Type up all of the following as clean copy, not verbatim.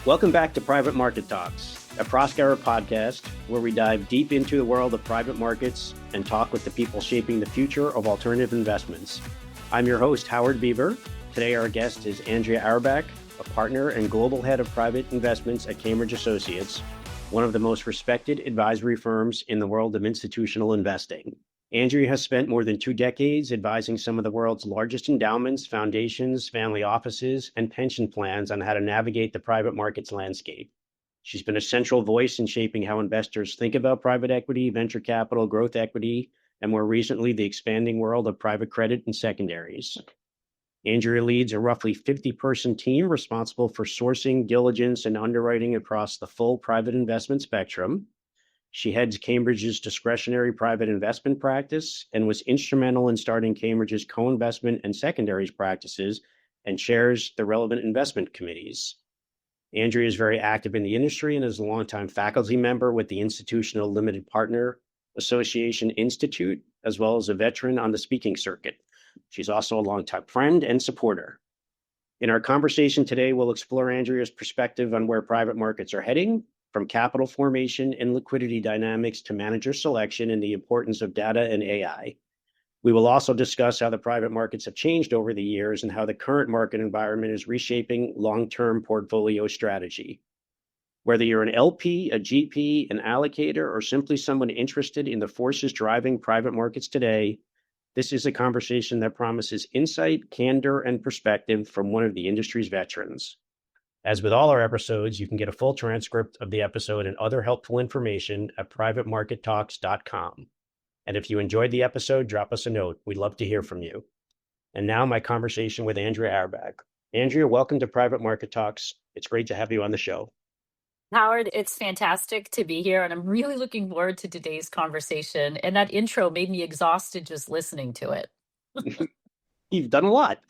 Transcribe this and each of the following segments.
Welcome back to Private Market Talks, a Proskauer podcast where we dive deep into the world of private markets and talk with the people shaping the future of alternative investments. I'm your host, Howard Bieber. Today, our guest is Andrea Auerbach, a partner and global head of private investments at Cambridge Associates, one of the most respected advisory firms in the world of institutional investing. Andrea has spent more than 2 decades advising some of the world's largest endowments, foundations, family offices, and pension plans on how to navigate the private markets landscape. She's been a central voice in shaping how investors think about private equity, venture capital, growth equity, and more recently, the expanding world of private credit and secondaries. Andrea leads a roughly 50-person team responsible for sourcing, diligence, and underwriting across the full private investment spectrum. She heads Cambridge's discretionary private investment practice and was instrumental in starting Cambridge's co-investment and secondaries practices and chairs the relevant investment committees. Andrea is very active in the industry and is a longtime faculty member with the Institutional Limited Partner Association Institute, as well as a veteran on the speaking circuit. She's also a longtime friend and supporter. In our conversation today, we'll explore Andrea's perspective on where private markets are heading, from capital formation and liquidity dynamics to manager selection and the importance of data and AI. We will also discuss how the private markets have changed over the years and how the current market environment is reshaping long-term portfolio strategy. Whether you're an LP, a GP, an allocator, or simply someone interested in the forces driving private markets today, this is a conversation that promises insight, candor, and perspective from one of the industry's veterans. As with all our episodes, you can get a full transcript of the episode and other helpful information at privatemarkettalks.com. And if you enjoyed the episode, drop us a note. We'd love to hear from you. And now my conversation with Andrea Auerbach. Andrea, welcome to Private Market Talks. It's great to have you on the show. Howard, it's fantastic to be here, and I'm really looking forward to today's conversation. And that intro made me exhausted just listening to it. You've done a lot.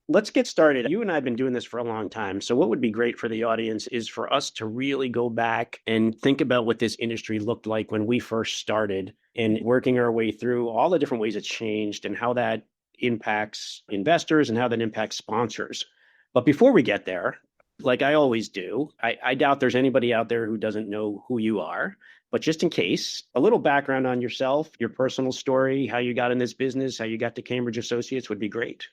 Let's get started. You and I have been doing this for a long time. So what would be great for the audience is for us to really go back and think about what this industry looked like when we first started and working our way through all the different ways it's changed and how that impacts investors and how that impacts sponsors. But before we get there, like I always do, I doubt there's anybody out there who doesn't know who you are. But just in case, a little background on yourself, your personal story, how you got in this business, how you got to Cambridge Associates would be great.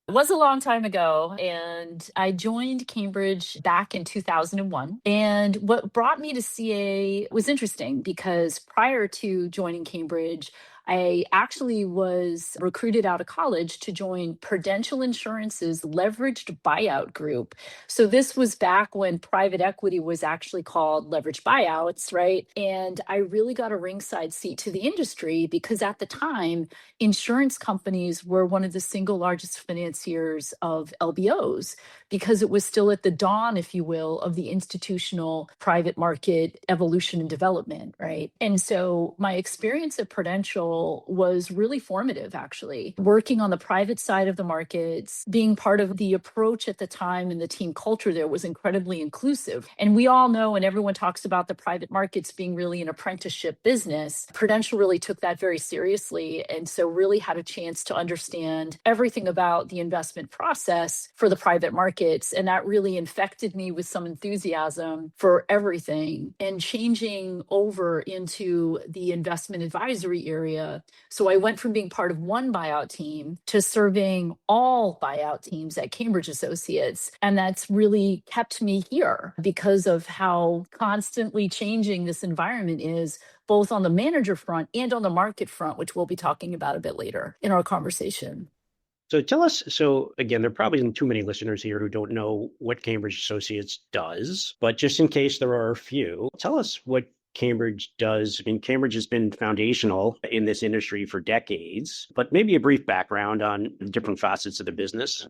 It was a long time ago, and I joined Cambridge back in 2001. And what brought me to CA was interesting because prior to joining Cambridge, I actually was recruited out of college to join Prudential Insurance's leveraged buyout group. So this was back when private equity was actually called leveraged buyouts, right? And I really got a ringside seat to the industry because at the time, insurance companies were one of the single largest financiers of LBOs because it was still at the dawn, if you will, of the institutional private market evolution and development, right? And so my experience at Prudential was really formative, actually. Working on the private side of the markets, being part of the approach at the time and the team culture there was incredibly inclusive. And we all know, and everyone talks about the private markets being really an apprenticeship business, Prudential really took that very seriously. And so really had a chance to understand everything about the investment process for the private markets. And that really infected me with some enthusiasm for everything and changing over into the investment advisory area. So I went from being part of one buyout team to serving all buyout teams at Cambridge Associates. And that's really kept me here because of how constantly changing this environment is, both on the manager front and on the market front, which we'll be talking about a bit later in our conversation. So tell us, so again, there probably isn't too many listeners here who don't know what Cambridge Associates does, but just in case there are a few, tell us what Cambridge does. I mean, Cambridge has been foundational in this industry for decades, but maybe a brief background on different facets of the business.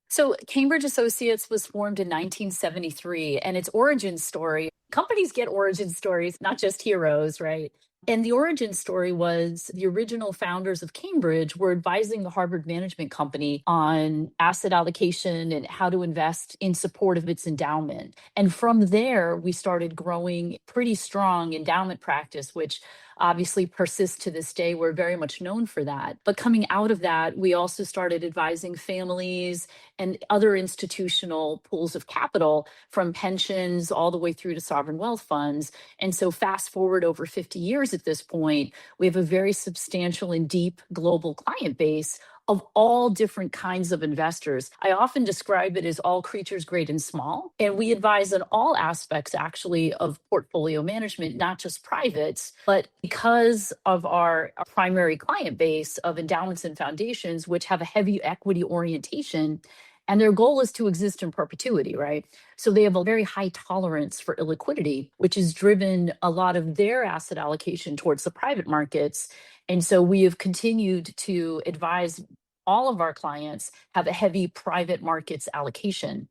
So Cambridge Associates was formed in 1973, and its origin story, companies get origin stories, not just heroes, right? And the origin story was the original founders of Cambridge were advising the Harvard Management Company on asset allocation and how to invest in support of its endowment. And from there, we started growing pretty strong endowment practice, which obviously persists to this day. We're very much known for that. But coming out of that, we also started advising families and other institutional pools of capital, from pensions all the way through to sovereign wealth funds. And so fast forward over 50 years at this point, we have a very substantial and deep global client base of all different kinds of investors. I often describe it as all creatures great and small. And we advise on all aspects actually of portfolio management, not just privates, but because of our primary client base of endowments and foundations, which have a heavy equity orientation, and their goal is to exist in perpetuity, right? So they have a very high tolerance for illiquidity, which has driven a lot of their asset allocation towards the private markets. And so we have continued to advise all of our clients have a heavy private markets allocation.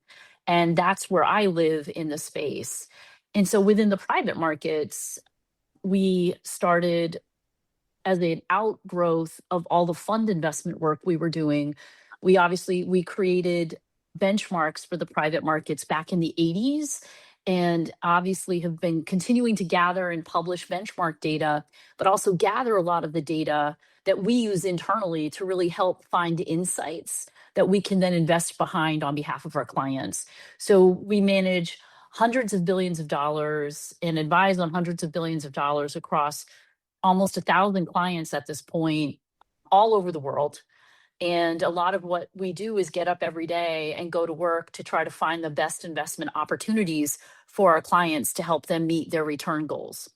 And that's where I live in the space. And so within the private markets, we started as an outgrowth of all the fund investment work we were doing. We created benchmarks for the private markets back in the 80s, and obviously have been continuing to gather and publish benchmark data, but also gather a lot of the data that we use internally to really help find insights that we can then invest behind on behalf of our clients. So we manage hundreds of billions of dollars and advise on hundreds of billions of dollars across almost 1,000 clients at this point, all over the world. And a lot of what we do is get up every day and go to work to try to find the best investment opportunities for our clients to help them meet their return goals.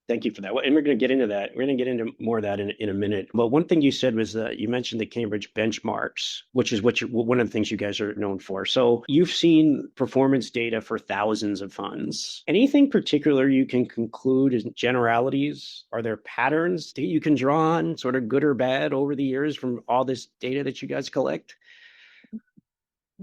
Thank you for that. And we're going to get into that. We're going to get into more of that in a minute. But one thing you said was that you mentioned the Cambridge benchmarks, which is one of the things you guys are known for. So you've seen performance data for thousands of funds. Anything particular you can conclude as generalities? Are there patterns that you can draw on, sort of good or bad, over the years from all this data that you guys collect?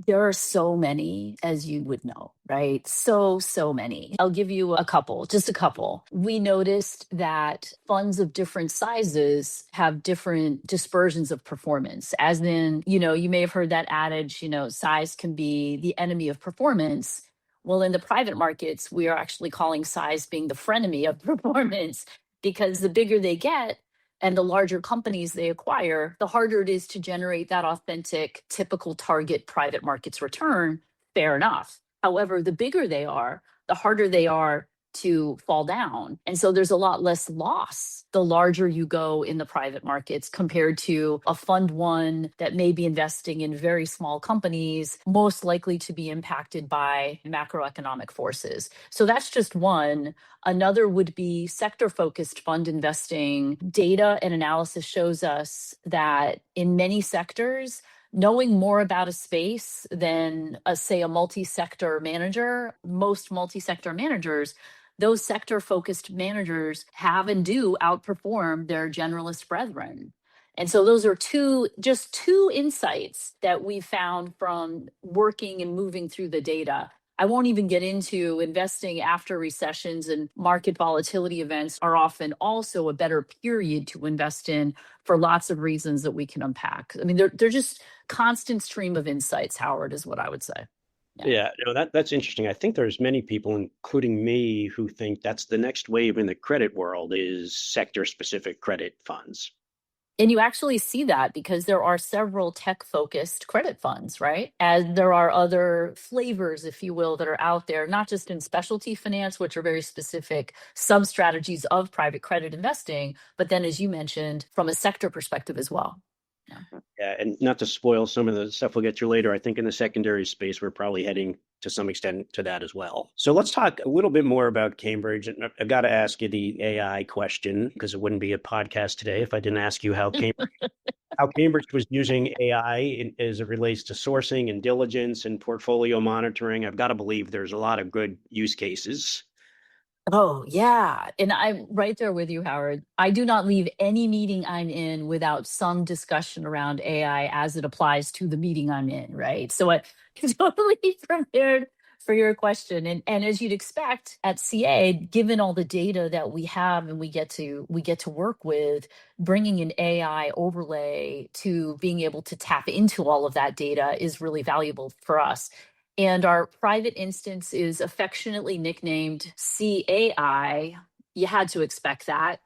There are so many, as you would know, right? So many. I'll give you a couple, just a couple. We noticed that funds of different sizes have different dispersions of performance. As in, you may have heard that adage, size can be the enemy of performance. Well, in the private markets, we are actually calling size being the frenemy of performance, because the bigger they get, and the larger companies they acquire, the harder it is to generate that authentic, typical target private markets return. Fair enough. However, the bigger they are, the harder they are to fall down. And so there's a lot less loss the larger you go in the private markets compared to a fund one that may be investing in very small companies, most likely to be impacted by macroeconomic forces. So that's just one. Another would be sector-focused fund investing. Data and analysis shows us that in many sectors, knowing more about a space than, say, a multi-sector manager, most multi-sector managers, those sector-focused managers have and do outperform their generalist brethren. And so those are just two insights that we found from working and moving through the data. I won't even get into investing after recessions, and market volatility events are often also a better period to invest in for lots of reasons that we can unpack. I mean, they're just constant stream of insights, Howard, is what I would say. Yeah, that's interesting. I think there's many people, including me, who think that's the next wave in the credit world is sector-specific credit funds. And you actually see that because there are several tech-focused credit funds, right? As there are other flavors, if you will, that are out there, not just in specialty finance, which are very specific sub-strategies of private credit investing, but then, as you mentioned, from a sector perspective as well. Yeah, and not to spoil some of the stuff we'll get to later, I think in the secondary space, we're probably heading to some extent to that as well. So let's talk a little bit more about Cambridge. And I've got to ask you the AI question, because it wouldn't be a podcast today if I didn't ask you how Cambridge was using AI as it relates to sourcing and diligence and portfolio monitoring. I've got to believe there's a lot of good use cases. Oh, yeah. And I'm right there with you, Howard. I do not leave any meeting I'm in without some discussion around AI as it applies to the meeting I'm in, right? So I'm totally prepared for your question. And as you'd expect at CA, given all the data that we have and we get to work with, bringing an AI overlay to being able to tap into all of that data is really valuable for us. And our private instance is affectionately nicknamed CAI. You had to expect that.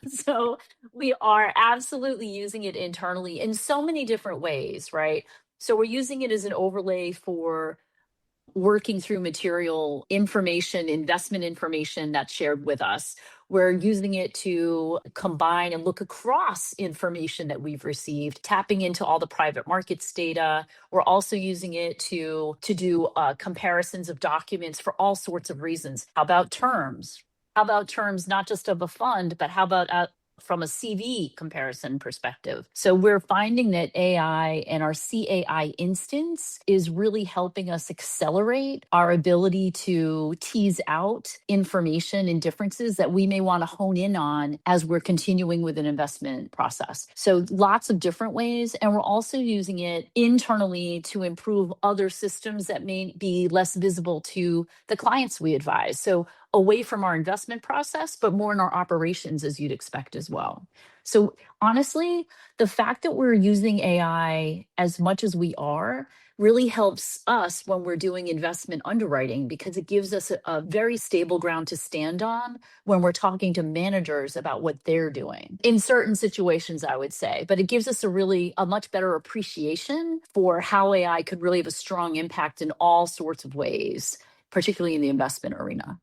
So we are absolutely using it internally in so many different ways, right? So we're using it as an overlay for working through material information, investment information that's shared with us. We're using it to combine and look across information that we've received, tapping into all the private markets data. We're also using it to do comparisons of documents for all sorts of reasons. How about terms? How about terms not just of a fund, but how about from a CV comparison perspective? So we're finding that AI and our CAI instance is really helping us accelerate our ability to tease out information and differences that we may want to hone in on as we're continuing with an investment process. So lots of different ways. And we're also using it internally to improve other systems that may be less visible to the clients we advise. So away from our investment process, but more in our operations, as you'd expect as well. So honestly, the fact that we're using AI as much as we are really helps us when we're doing investment underwriting, because it gives us a very stable ground to stand on when we're talking to managers about what they're doing in certain situations, I would say. But it gives us a much better appreciation for how AI could really have a strong impact in all sorts of ways, particularly in the investment arena.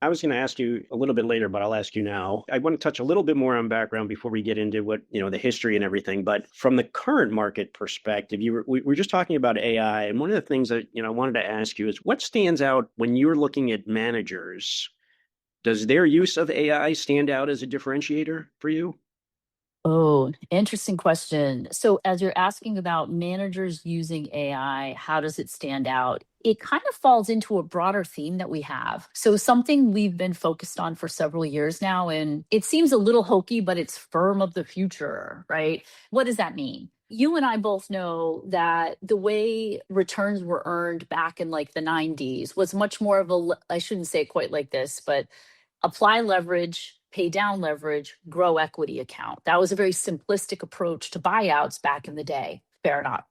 I was going to ask you a little bit later, but I'll ask you now. I want to touch a little bit more on background before we get into what, the history and everything. But from the current market perspective, we were just talking about AI. And one of the things that, I wanted to ask you is what stands out when you're looking at managers? Does their use of AI stand out as a differentiator for you? Oh, interesting question. So, as you're asking about managers using AI, how does it stand out? It kind of falls into a broader theme that we have. So, something we've been focused on for several years now, and it seems a little hokey, but it's firm of the future, right? What does that mean? You and I both know that the way returns were earned back in like the 90s was much more of I shouldn't say it quite like this, but apply leverage, pay down leverage, grow equity account. That was a very simplistic approach to buyouts back in the day. Fair enough.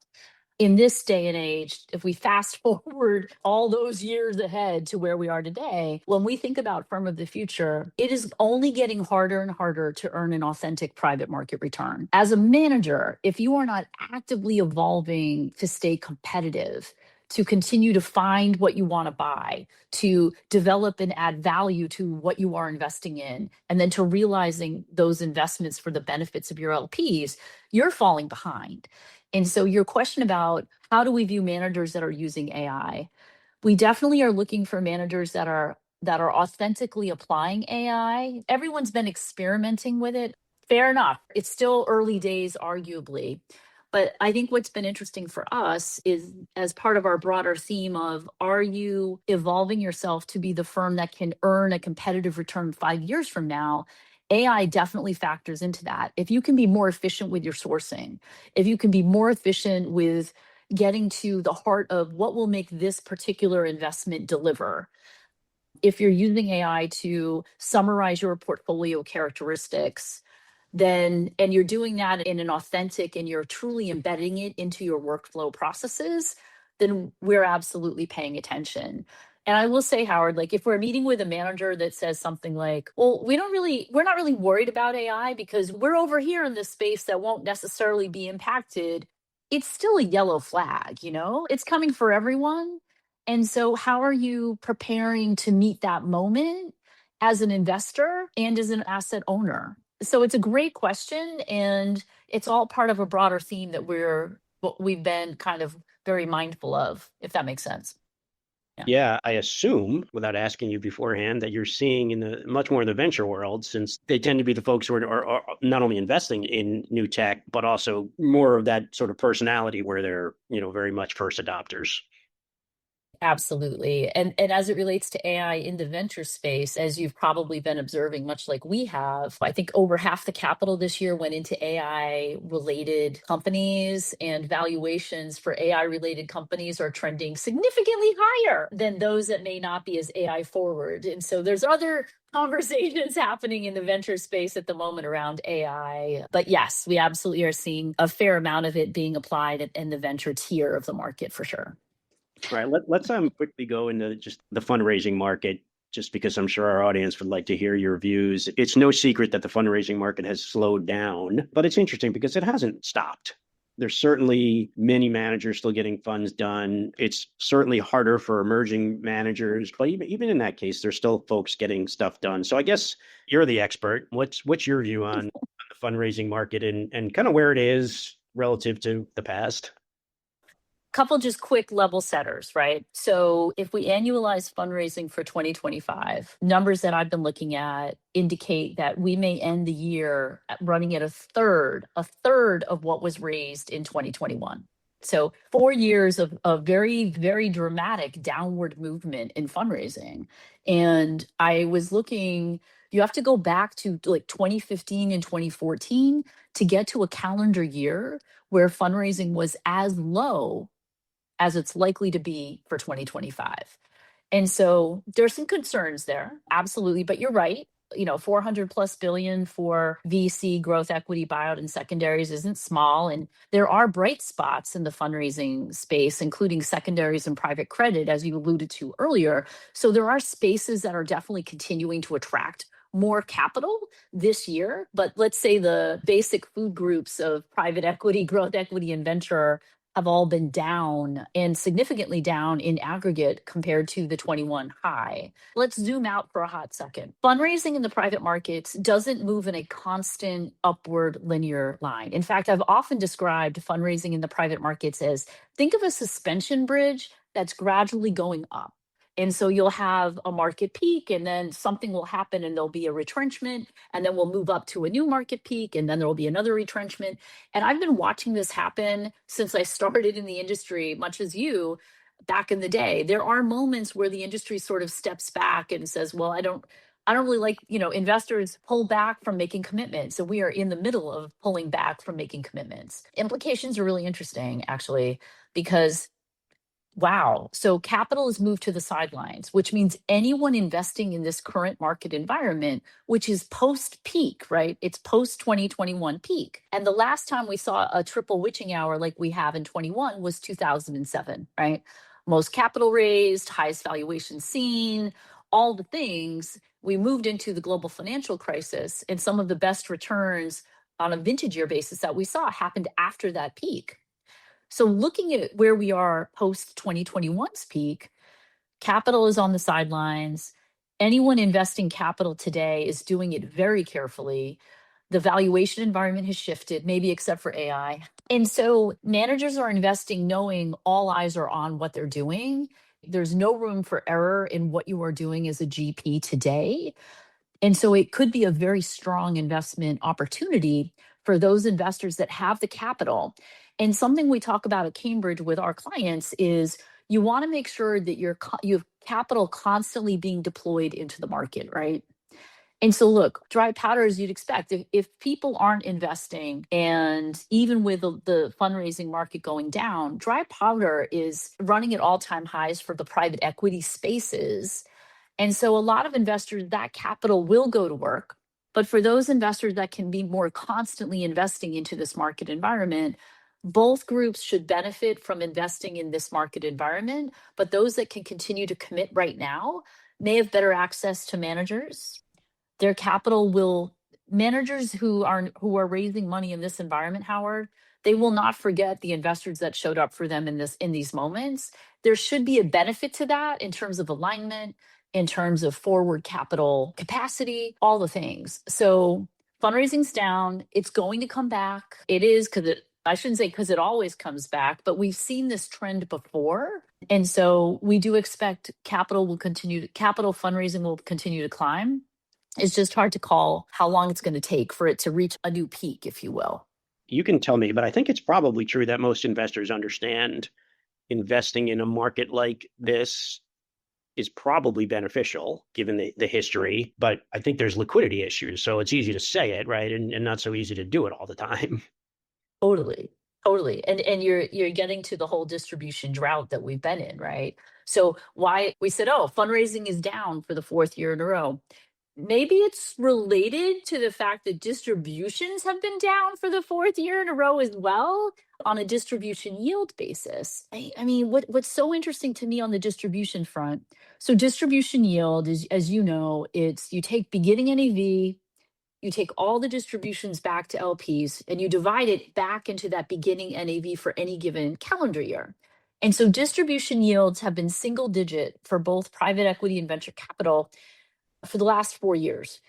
In this day and age, if we fast forward all those years ahead to where we are today, when we think about firm of the future, it is only getting harder and harder to earn an authentic private market return. As a manager, if you are not actively evolving to stay competitive, to continue to find what you want to buy, to develop and add value to what you are investing in, and then to realizing those investments for the benefits of your LPs, you're falling behind. And so your question about how do we view managers that are using AI? We definitely are looking for managers that are authentically applying AI. Everyone's been experimenting with it. Fair enough. It's still early days, arguably. But I think what's been interesting for us is, as part of our broader theme of, are you evolving yourself to be the firm that can earn a competitive return 5 years from now? AI definitely factors into that. If you can be more efficient with your sourcing, if you can be more efficient with getting to the heart of what will make this particular investment deliver, if you're using AI to summarize your portfolio characteristics, and you're doing that in an authentic and you're truly embedding it into your workflow processes, then we're absolutely paying attention. And I will say, Howard, like if we're meeting with a manager that says something like, well, we're not really worried about AI because we're over here in this space that won't necessarily be impacted, it's still a yellow flag, it's coming for everyone. And so how are you preparing to meet that moment as an investor and as an asset owner? So it's a great question, and it's all part of a broader theme that we've been kind of very mindful of, if that makes sense. Yeah. Yeah, I assume, without asking you beforehand, that you're seeing in the much more in the venture world, since they tend to be the folks who are not only investing in new tech, but also more of that sort of personality where they're, very much first adopters. Absolutely. And as it relates to AI in the venture space, as you've probably been observing, much like we have, I think over half the capital this year went into AI related companies, and valuations for AI related companies are trending significantly higher than those that may not be as AI forward. And so there's other conversations happening in the venture space at the moment around AI. But yes, we absolutely are seeing a fair amount of it being applied in the venture tier of the market for sure. Right. Let's quickly go into just the fundraising market. just because I'm sure our audience would like to hear your views. It's no secret that the fundraising market has slowed down, but it's interesting because it hasn't stopped. There's certainly many managers still getting funds done. It's certainly harder for emerging managers, but even in that case, there's still folks getting stuff done. So I guess you're the expert. What's your view on the fundraising market and kind of where it is relative to the past? Couple just quick level setters, right? So if we annualize fundraising for 2025, numbers that I've been looking at indicate that we may end the year running at a third of what was raised in 2021. So 4 years of very, very dramatic downward movement in fundraising. And I was looking, you have to go back to like 2015 and 2014 to get to a calendar year where fundraising was as low as it's likely to be for 2025. And so there's some concerns there, absolutely. But you're right. 400 plus billion for VC growth equity buyout and secondaries isn't small. And there are bright spots in the fundraising space, including secondaries and private credit, as you alluded to earlier. So there are spaces that are definitely continuing to attract more capital this year. But let's say the basic food groups of private equity, growth equity, and venture have all been down and significantly down in aggregate compared to the 21 high. Let's zoom out for a hot second. Fundraising in the private markets doesn't move in a constant upward linear line. In fact, I've often described fundraising in the private markets as, think of a suspension bridge that's gradually going up. And so you'll have a market peak and then something will happen and there'll be a retrenchment and then we'll move up to a new market peak and then there'll be another retrenchment. And I've been watching this happen since I started in the industry, much as you back in the day. There are moments where the industry sort of steps back and says, well, I don't really like, investors pull back from making commitments. So we are in the middle of pulling back from making commitments. Implications are really interesting, actually, because wow. So capital is moved to the sidelines, which means anyone investing in this current market environment, which is post peak, right? It's post 2021 peak. And the last time we saw a triple witching hour like we have in 21 was 2007, right? Most capital raised, highest valuation seen, all the things. We moved into the global financial crisis, and some of the best returns on a vintage year basis that we saw happened after that peak. So looking at where we are post 2021's peak, capital is on the sidelines. Anyone investing capital today is doing it very carefully. The valuation environment has shifted, maybe except for AI. And so managers are investing knowing all eyes are on what they're doing. There's no room for error in what you are doing as a GP today. And so it could be a very strong investment opportunity for those investors that have the capital. And something we talk about at Cambridge with our clients is you want to make sure that you have capital constantly being deployed into the market, right? And so look, dry powder, as you'd expect, if people aren't investing, and even with the fundraising market going down, dry powder is running at all-time highs for the private equity spaces. And so a lot of investors, that capital will go to work. But for those investors that can be more constantly investing into this market environment, both groups should benefit from investing in this market environment. But those that can continue to commit right now may have better access to managers. Their capital will, managers who are raising money in this environment, Howard, they will not forget the investors that showed up for them in these moments. There should be a benefit to that in terms of alignment, in terms of forward capital capacity, all the things. So fundraising's down. It's going to come back. It is I shouldn't say because it always comes back, but we've seen this trend before. And so we do expect capital fundraising will continue to climb. It's just hard to call how long it's going to take for it to reach a new peak, if you will. You can tell me, but I think it's probably true that most investors understand investing in a market like this is probably beneficial given the history, but I think there's liquidity issues. So it's easy to say it, right? And not so easy to do it all the time. Totally. And you're getting to the whole distribution drought that we've been in, right? So why we said, oh, fundraising is down for the fourth year in a row. maybe it's related to the fact that distributions have been down for the fourth year in a row as well on a distribution yield basis. I mean, what's so interesting to me on the distribution front, so distribution yield is, as you know, it's you take beginning NAV, you take all the distributions back to LPs, and you divide it back into that beginning NAV for any given calendar year. And so distribution yields have been single digit for both private equity and venture capital for the last 4 years.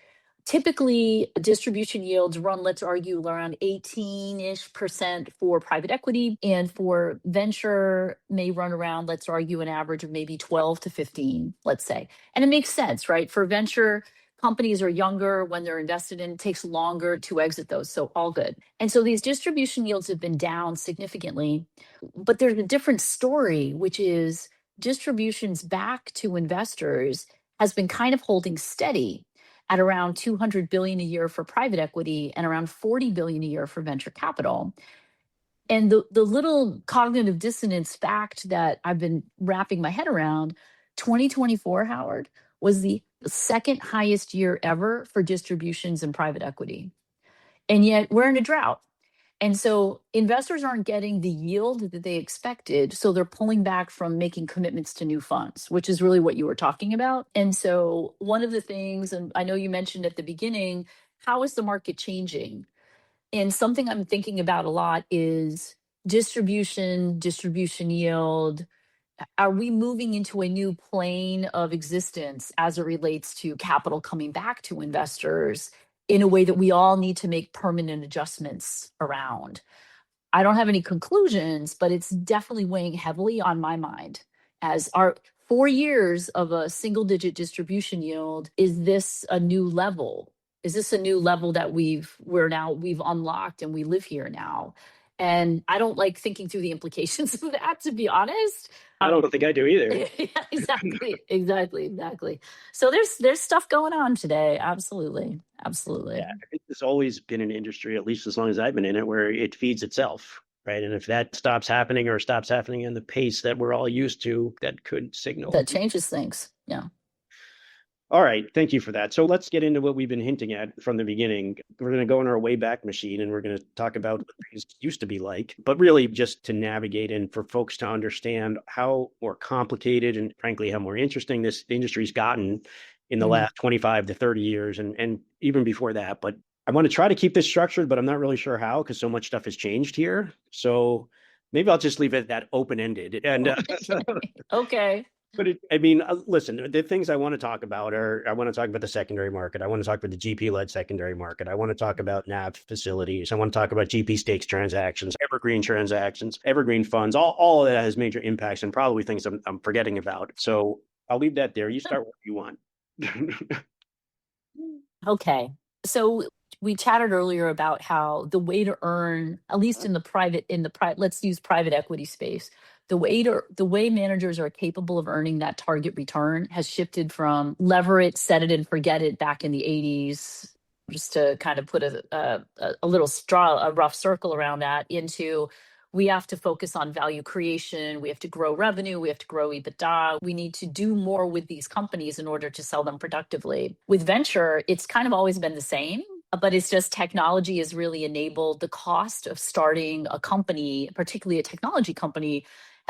Typically, distribution yields run, let's argue, around 18-ish% for private equity, and for venture may run around, let's argue, an average of maybe 12 to 15, let's say. And it makes sense, right? For venture, companies are younger when they're invested in, it takes longer to exit those. So all good. And so these distribution yields have been down significantly, but there's a different story, which is distributions back to investors has been kind of holding steady at around 200 billion a year for private equity and around 40 billion a year for venture capital. And the little cognitive dissonance fact that I've been wrapping my head around, 2024, Howard, was the second highest year ever for distributions in private equity. And yet we're in a drought. And so investors aren't getting the yield that they expected. So they're pulling back from making commitments to new funds, which is really what you were talking about. And so one of the things, and I know you mentioned at the beginning, how is the market changing? And something I'm thinking about a lot is distribution yield. Are we moving into a new plane of existence as it relates to capital coming back to investors in a way that we all need to make permanent adjustments around? I don't have any conclusions, but it's definitely weighing heavily on my mind as our 4 years of a single digit distribution yield. Is this a new level? Is this a new level that we've unlocked and we live here now? And I don't like thinking through the implications of that, to be honest. I don't think I do either. Yeah, exactly. So there's stuff going on today. Absolutely. Yeah, I think there's always been an industry, at least as long as I've been in it, where it feeds itself, right? And if that stops happening or stops happening in the pace that we're all used to, that could signal. That changes things. Yeah. All right. Thank you for that. So let's get into what we've been hinting at from the beginning. We're going to go in our Wayback Machine and we're going to talk about what things used to be like, but really just to navigate and for folks to understand how more complicated and frankly, how more interesting this industry's gotten in the last 25 to 30 years and even before that. But I want to try to keep this structured, but I'm not really sure how because so much stuff has changed here. So maybe I'll just leave it that open-ended. And Okay. But listen, the things I want to talk about are, I want to talk about the secondary market. I want to talk about the GP-led secondary market. I want to talk about NAV facilities. I want to talk about GP stakes transactions, evergreen transactions, evergreen funds. All of that has major impacts and probably things I'm forgetting about. So I'll leave that there. You start where you want. Okay. So we chatted earlier about how the way to earn, at least in the private, let's use private equity space. The way managers are capable of earning that target return has shifted from lever it, set it and forget it back in the 80s, just to kind of put a rough circle around that, into we have to focus on value creation. We have to grow revenue. We have to grow EBITDA. We need to do more with these companies in order to sell them productively. With venture, it's kind of always been the same, but it's just technology has really enabled the cost of starting a company, particularly a technology company.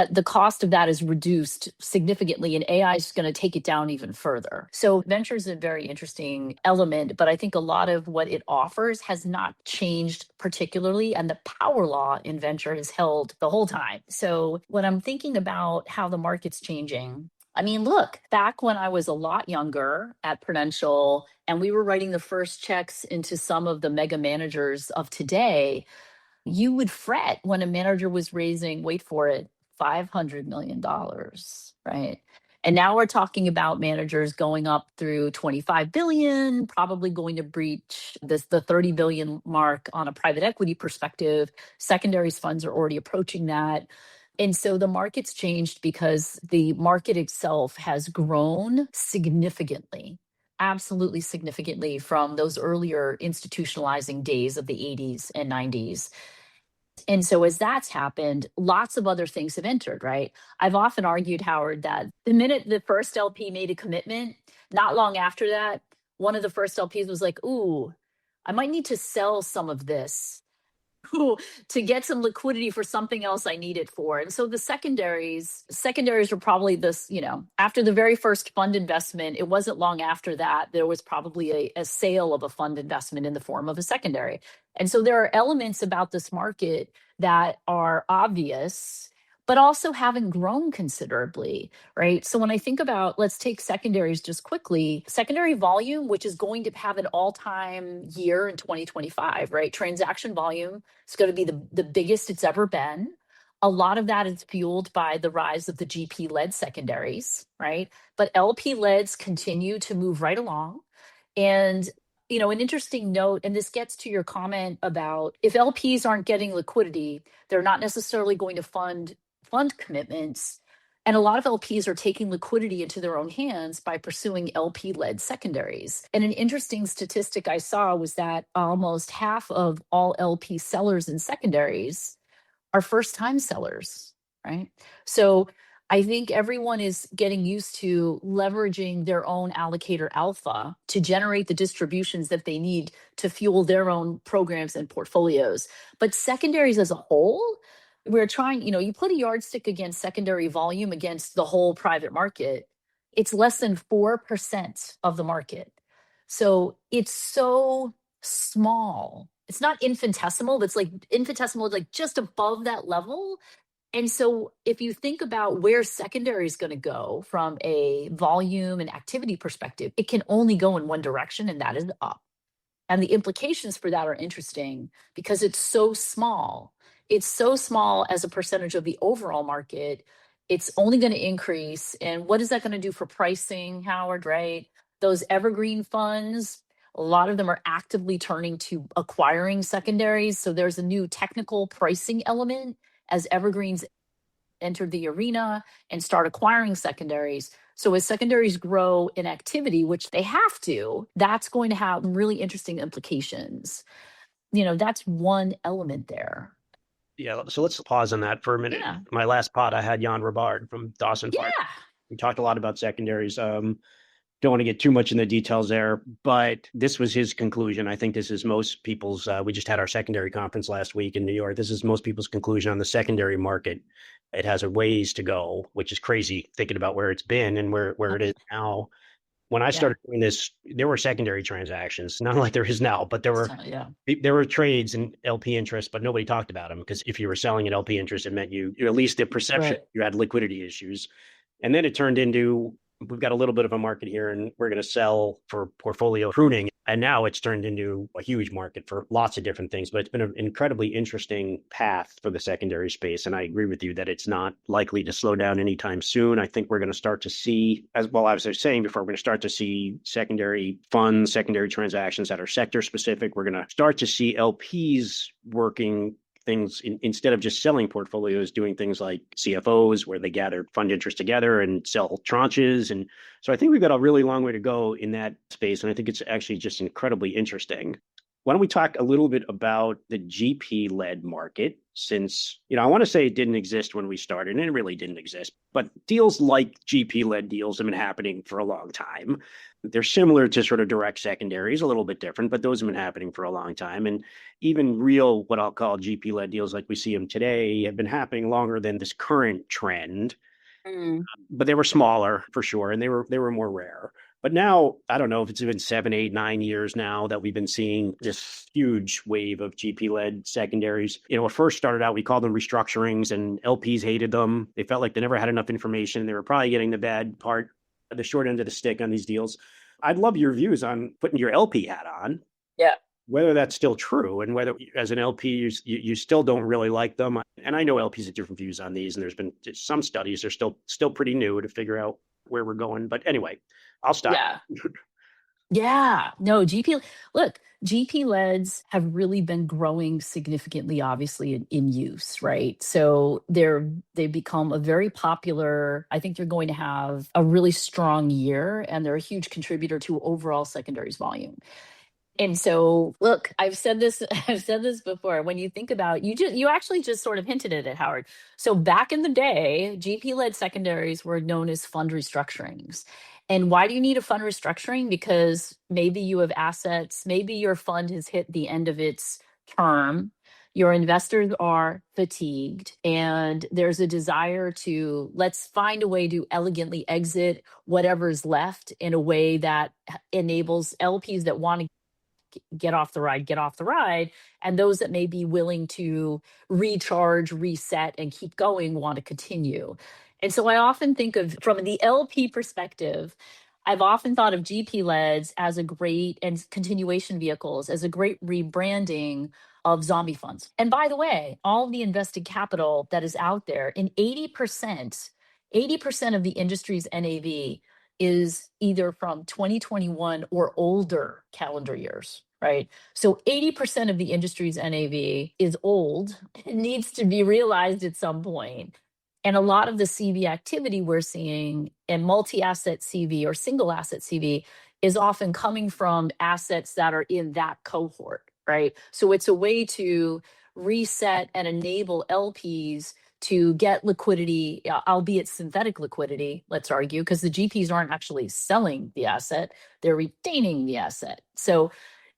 The cost of that is reduced significantly, and AI is going to take it down even further. So venture is a very interesting element, but I think a lot of what it offers has not changed particularly, and the power law in venture has held the whole time. So when I'm thinking about how the market's changing, I mean, look, back when I was a lot younger at Prudential and we were writing the first checks into some of the mega managers of today, you would fret when a manager was raising, wait for it, $500 million, right? And now we're talking about managers going up through 25 billion, probably going to breach the 30 billion mark on a private equity perspective. Secondaries funds are already approaching that. And so the market's changed because the market itself has grown significantly, absolutely significantly, from those earlier institutionalizing days of the 80s and 90s. And so as that's happened, lots of other things have entered, right? I've often argued, Howard, that the minute the first LP made a commitment, not long after that, one of the first LPs was like, ooh, I might need to sell some of this to get some liquidity for something else I need it for. And so the secondaries were probably this, after the very first fund investment, it wasn't long after that, there was probably a sale of a fund investment in the form of a secondary. And so there are elements about this market that are obvious, but also haven't grown considerably, right? So when I think about, let's take secondaries just quickly, secondary volume, which is going to have an all-time year in 2025, right? Transaction volume is going to be the biggest it's ever been. A lot of that is fueled by the rise of the GP-led secondaries, right? But LP-leds continue to move right along. And an interesting note, and this gets to your comment about if LPs aren't getting liquidity, they're not necessarily going to fund commitments. And a lot of LPs are taking liquidity into their own hands by pursuing LP-led secondaries. And an interesting statistic I saw was that almost half of all LP sellers in secondaries are first-time sellers, right? So I think everyone is getting used to leveraging their own allocator alpha to generate the distributions that they need to fuel their own programs and portfolios. But secondaries as a whole, we're trying, you put a yardstick against secondary volume against the whole private market, it's less than 4% of the market. So it's so small. It's not infinitesimal. It's like infinitesimal, like just above that level. And so if you think about where secondary is going to go from a volume and activity perspective, it can only go in one direction, and that is up. And the implications for that are interesting because it's so small. It's so small as a percentage of the overall market. It's only going to increase. And what is that going to do for pricing, Howard, right? Those evergreen funds, a lot of them are actively turning to acquiring secondaries. So there's a new technical pricing element as evergreens enter the arena and start acquiring secondaries. So as secondaries grow in activity, which they have to, that's going to have really interesting implications. That's one element there. Yeah, so let's pause on that for a minute. Yeah. My last pod, I had Jan Rabard from Dawson Yeah. Park. We talked a lot about secondaries. Don't want to get too much in the details there, but this was his conclusion. I think this is most people's, we just had our secondary conference last week in New York. This is most people's conclusion on the secondary market. It has a ways to go, which is crazy thinking about where it's been and where it is now. When I started doing this, there were secondary transactions, not like there is now, but there were trades in LP interest, but nobody talked about them because if you were selling an LP interest, it meant you at least the perception you had liquidity issues. And then it turned into, we've got a little bit of a market here and we're going to sell for portfolio pruning. And now it's turned into a huge market for lots of different things, but it's been an incredibly interesting path for the secondary space. And I agree with you that it's not likely to slow down anytime soon. I think we're going to start to see, as well, I was saying before, we're going to start to see secondary funds, secondary transactions that are sector specific. We're going to start to see LPs working things instead of just selling portfolios, doing things like CFOs where they gather fund interest together and sell tranches. And so I think we've got a really long way to go in that space. And I think it's actually just incredibly interesting. Why don't we talk a little bit about the GP-led market since, I want to say it didn't exist when we started, and it really didn't exist. But deals like GP-led deals have been happening for a long time. They're similar to sort of direct secondaries, a little bit different, but those have been happening for a long time. And even real, what I'll call GP-led deals like we see them today have been happening longer than this current trend. But they were smaller for sure, and they were more rare. But now, I don't know if it's been 7, 8, 9 years now that we've been seeing this huge wave of GP-led secondaries. It first started out, we called them restructurings, and LPs hated them. They felt like they never had enough information. They were probably getting the bad part, the short end of the stick on these deals. I'd love your views on putting your LP hat on. Yeah. Whether that's still true and whether as an LP, you still don't really like them. And I know LPs have different views on these, and there's been some studies, they're still pretty new to figure out where we're going. But anyway, I'll stop. Yeah. No, GP LEDs have really been growing significantly, obviously, in use, right? So they've become a very popular, I think they're going to have a really strong year, and they're a huge contributor to overall secondaries volume. And so, look, I've said this before. When you think about, you actually just sort of hinted at it, Howard. So back in the day, GP-led secondaries were known as fund restructurings. And why do you need a fund restructuring? Because maybe you have assets, maybe your fund has hit the end of its term, your investors are fatigued, and there's a desire to let's find a way to elegantly exit whatever's left in a way that enables LPs that want to get off the ride, and those that may be willing to recharge, reset, and keep going want to continue. And so I often think of, from the LP perspective, I've often thought of GP leds as a great, and continuation vehicles as a great rebranding of zombie funds. And by the way, all the invested capital that is out there, in 80% of the industry's NAV is either from 2021 or older calendar years, right? So 80% of the industry's NAV is old. It needs to be realized at some point. And a lot of the CV activity we're seeing in multi-asset CV or single asset CV is often coming from assets that are in that cohort, right? So it's a way to reset and enable LPs to get liquidity, albeit synthetic liquidity, let's argue, because the GPs aren't actually selling the asset, they're retaining the asset. So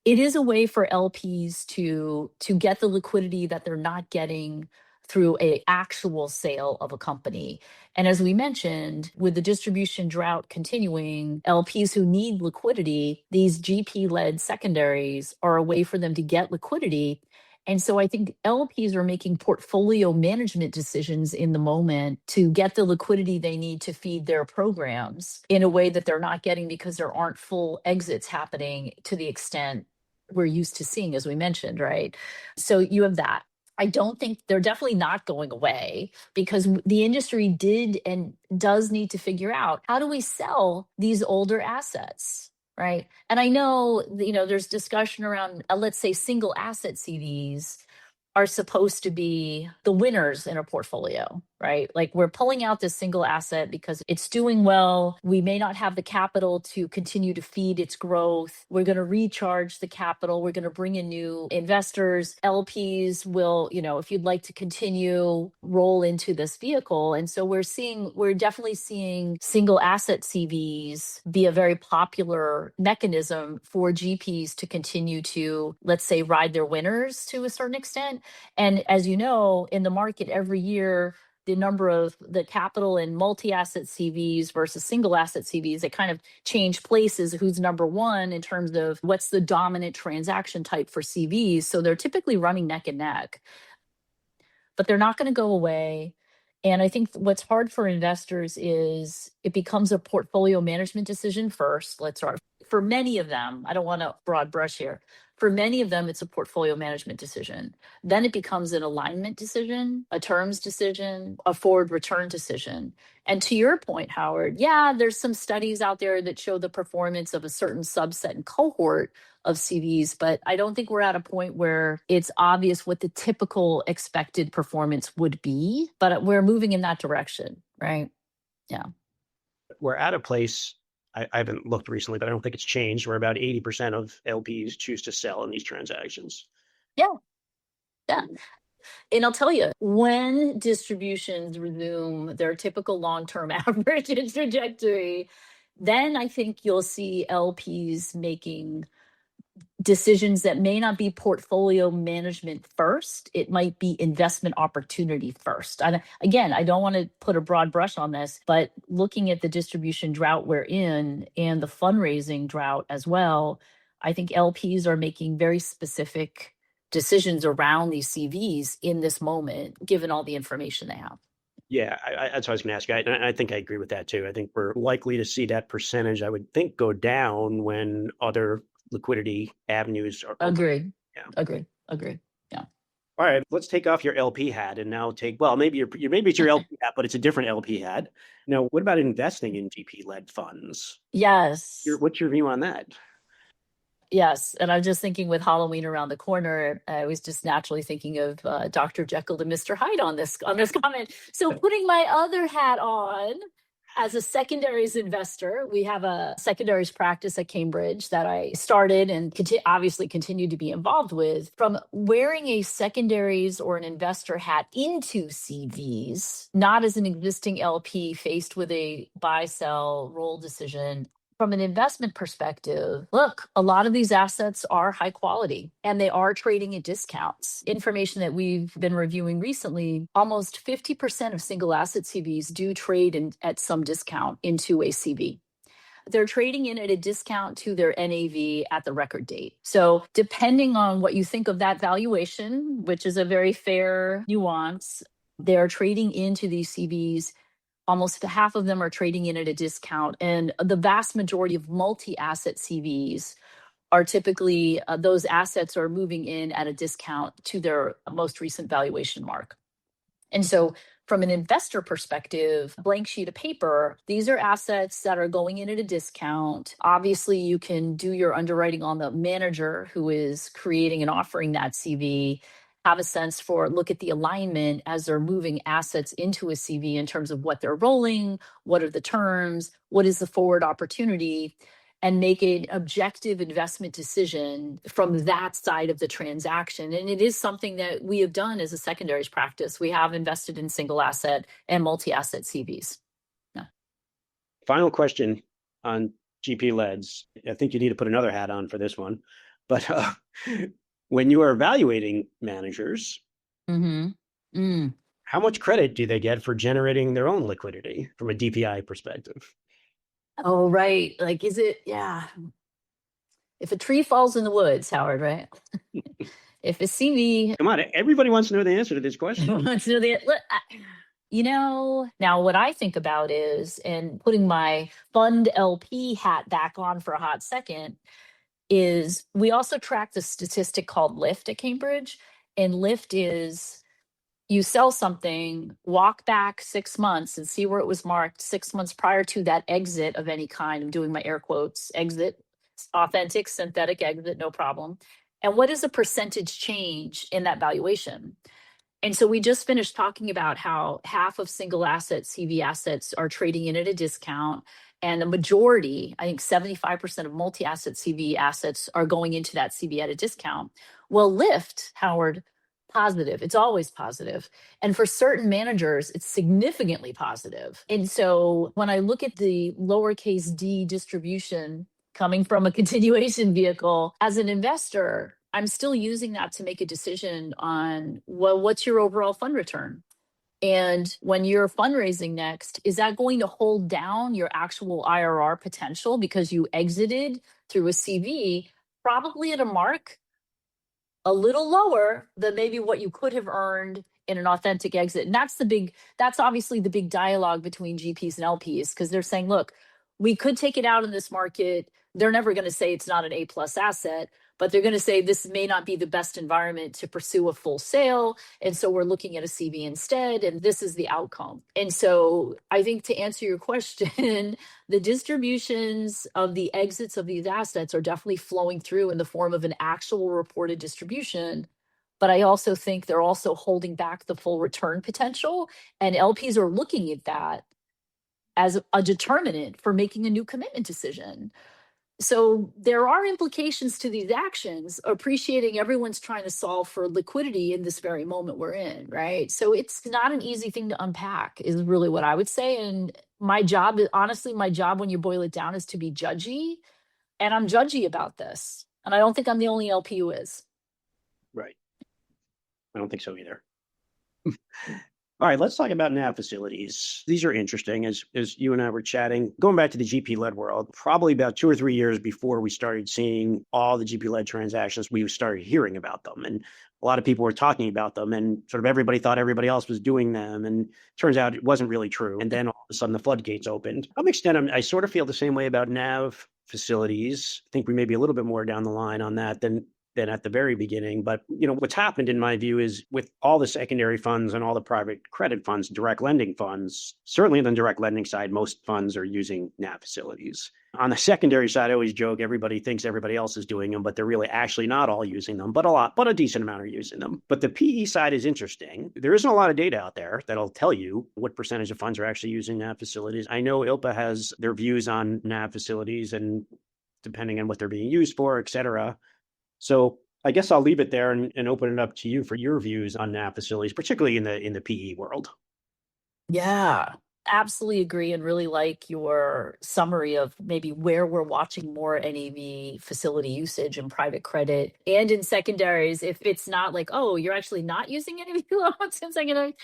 it is a way for LPs to get the liquidity that they're not getting through a actual sale of a company. And as we mentioned, with the distribution drought continuing, LPs who need liquidity, these GP-led secondaries are a way for them to get liquidity. And so I think LPs are making portfolio management decisions in the moment to get the liquidity they need to feed their programs in a way that they're not getting because there aren't full exits happening to the extent we're used to seeing, as we mentioned, right? So you have that. I don't think they're definitely not going away, because the industry did and does need to figure out, how do we sell these older assets, right? And I know, there's discussion around, let's say, single asset CVs are supposed to be the winners in a portfolio, right? Like, we're pulling out this single asset because it's doing well. We may not have the capital to continue to feed its growth. We're going to recharge the capital. We're going to bring in new investors. LPs will, if you'd like to continue, roll into this vehicle. And so we're definitely seeing single asset CVs be a very popular mechanism for GPs to continue to, let's say, ride their winners to a certain extent. And as you know, in the market every year, the number of the capital in multi-asset CVs versus single asset CVs, they kind of change places, who's number one in terms of what's the dominant transaction type for CVs. So they're typically running neck and neck, but they're not going to go away. And I think what's hard for investors is it becomes a portfolio management decision first. Let's start. For many of them, I don't want to broad brush here. For many of them, it's a portfolio management decision. Then it becomes an alignment decision, a terms decision, a forward return decision. And to your point, Howard, yeah, there's some studies out there that show the performance of a certain subset and cohort of CVs, but I don't think we're at a point where it's obvious what the typical expected performance would be, but we're moving in that direction, right? Yeah. We're at a place, I haven't looked recently, but I don't think it's changed, where about 80% of LPs choose to sell in these transactions. Yeah. Yeah. And I'll tell you, when distributions resume their typical long-term average trajectory, then I think you'll see LPs making decisions that may not be portfolio management first. It might be investment opportunity first. Again, I don't want to put a broad brush on this, but looking at the distribution drought we're in and the fundraising drought as well, I think LPs are making very specific decisions around these CVs in this moment, given all the information they have. Yeah, that's what I was going to ask you. I think I agree with that too. I think we're likely to see that percentage, I would think, go down when other liquidity avenues are open. Agreed. Yeah. Agreed. Yeah. All right, let's take off your LP hat and now maybe it's your LP hat, but it's a different LP hat. Now, what about investing in GP-led funds? Yes. What's your view on that? Yes. And I'm just thinking, with Halloween around the corner, I was just naturally thinking of Dr. Jekyll and Mr. Hyde on this comment. So putting my other hat on, as a secondaries investor, we have a secondaries practice at Cambridge that I started and obviously continue to be involved with. From wearing a secondaries or an investor hat into CVs, not as an existing LP faced with a buy, sell, roll decision, From an investment perspective, look, a lot of these assets are high quality and they are trading at discounts. Information that we've been reviewing recently, almost 50% of single asset CVs do trade at some discount into a CV. They're trading in at a discount to their NAV at the record date. So, depending on what you think of that valuation, which is a very fair nuance, they're trading into these CVs. Almost half of them are trading in at a discount. And the vast majority of multi-asset CVs are typically, those assets are moving in at a discount to their most recent valuation mark. And so from an investor perspective, blank sheet of paper, these are assets that are going in at a discount. Obviously, you can do your underwriting on the manager who is creating and offering that CV, have a sense for look at the alignment as they're moving assets into a CV in terms of what they're rolling, what are the terms, what is the forward opportunity, and make an objective investment decision from that side of the transaction. And it is something that we have done as a secondaries practice. We have invested in single asset and multi-asset CVs. Yeah. Final question on GP-leds. I think you need to put another hat on for this one. But when you are evaluating managers, how much credit do they get for generating their own liquidity from a DPI perspective? Oh, right. Like, is it, yeah. If a tree falls in the woods, Howard, right? If a CV. Come on, everybody wants to know the answer to this question. wants to know the, now what I think about is, and putting my fund LP hat back on for a hot second, is we also track the statistic called lift at Cambridge. And lift is you sell something, walk back 6 months and see where it was marked 6 months prior to that exit of any kind. I'm doing my air quotes, exit, authentic, synthetic exit, no problem. And what is the percentage change in that valuation? And so we just finished talking about how half of single asset CV assets are trading in at a discount. And the majority, I think 75% of multi-asset CV assets are going into that CV at a discount. Well, lift, Howard, positive. It's always positive. And for certain managers, it's significantly positive. And so when I look at the lowercase d distribution coming from a continuation vehicle, as an investor, I'm still using that to make a decision on, well, what's your overall fund return? And when you're fundraising next, is that going to hold down your actual IRR potential because you exited through a CV, probably at a mark a little lower than maybe what you could have earned in an authentic exit? And that's obviously the big dialogue between GPs and LPs, because they're saying, look, we could take it out in this market. They're never going to say it's not an A plus asset, but they're going to say this may not be the best environment to pursue a full sale. And so we're looking at a CV instead, and this is the outcome. And so I think, to answer your question, the distributions of the exits of these assets are definitely flowing through in the form of an actual reported distribution. But I also think they're also holding back the full return potential. And LPs are looking at that as a determinant for making a new commitment decision. So there are implications to these actions, appreciating everyone's trying to solve for liquidity in this very moment we're in, right? So it's not an easy thing to unpack, is really what I would say. And my job, honestly, my job when you boil it down, is to be judgy. And I'm judgy about this. And I don't think I'm the only LP who is. Right. I don't think so either. All right, let's talk about NAV facilities. These are interesting. As you and I were chatting, going back to the GP-led world, probably about 2 or 3 years before we started seeing all the GP-led transactions, we started hearing about them. And a lot of people were talking about them, and sort of everybody thought everybody else was doing them. And turns out it wasn't really true. And then all of a sudden the floodgates opened. To some extent, I sort of feel the same way about NAV facilities. I think we may be a little bit more down the line on that than at the very beginning. But what's happened, in my view, is with all the secondary funds and all the private credit funds, direct lending funds, certainly on the direct lending side, most funds are using NAV facilities. On the secondary side, I always joke, everybody thinks everybody else is doing them, but they're really actually not all using them, but a decent amount are using them. But the PE side is interesting. There isn't a lot of data out there that'll tell you what percentage of funds are actually using NAV facilities. I know ILPA has their views on NAV facilities, and depending on what they're being used for, et cetera. So I guess I'll leave it there and open it up to you for your views on NAV facilities, particularly in the PE world. Yeah. Absolutely agree and really like your summary of maybe where we're watching more NAV facility usage in private credit and in secondaries. If it's not like, oh, you're actually not using NAV loans in secondary.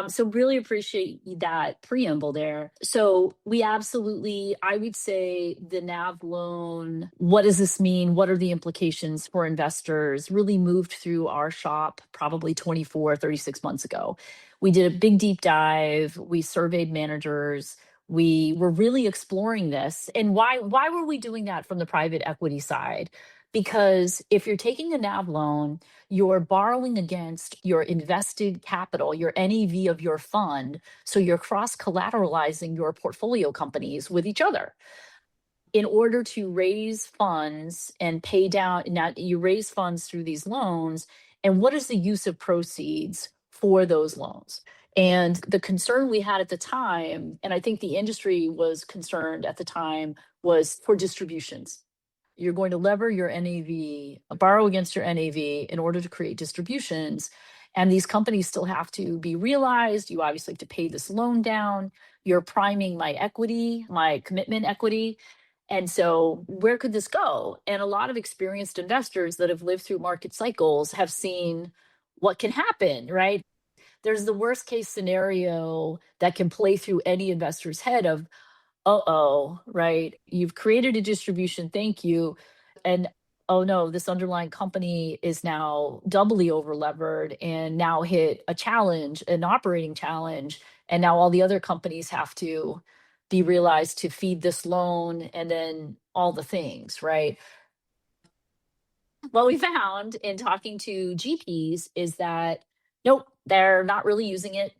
So really appreciate that preamble there. So we absolutely, I would say the NAV loan, what does this mean? What are the implications for investors? Really moved through our shop probably 24, 36 months ago. We did a big deep dive. We surveyed managers. We were really exploring this. And why were we doing that from the private equity side? Because if you're taking a NAV loan, you're borrowing against your invested capital, your NAV of your fund. So you're cross collateralizing your portfolio companies with each other in order to raise funds and pay down. Now you raise funds through these loans. And what is the use of proceeds for those loans? And the concern we had at the time, and I think the industry was concerned at the time, was for distributions. You're going to lever your NAV, borrow against your NAV in order to create distributions. And these companies still have to be realized. You obviously have to pay this loan down. You're priming my equity, my commitment equity. And so, where could this go? And a lot of experienced investors that have lived through market cycles have seen what can happen, right? There's the worst case scenario that can play through any investor's head of, uh-oh, right? You've created a distribution, thank you. And oh no, this underlying company is now doubly over levered and now hit a challenge, an operating challenge. And now all the other companies have to be realized to feed this loan and then all the things, right? What we found in talking to GPs is that nope, they're not really using it.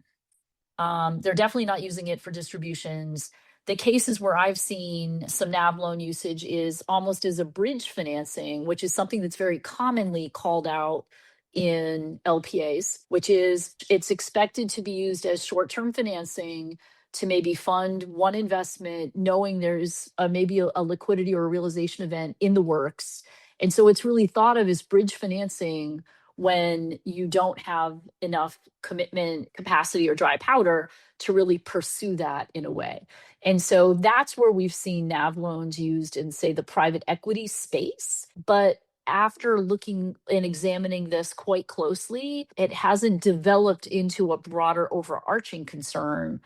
They're definitely not using it for distributions. The cases where I've seen some NAV loan usage is almost as a bridge financing, which is something that's very commonly called out in LPAs, which is it's expected to be used as short-term financing to maybe fund one investment, knowing there's maybe a liquidity or a realization event in the works. And so it's really thought of as bridge financing when you don't have enough commitment capacity or dry powder to really pursue that in a way. And so that's where we've seen NAV loans used in, say, the private equity space. But after looking and examining this quite closely, it hasn't developed into a broader overarching concern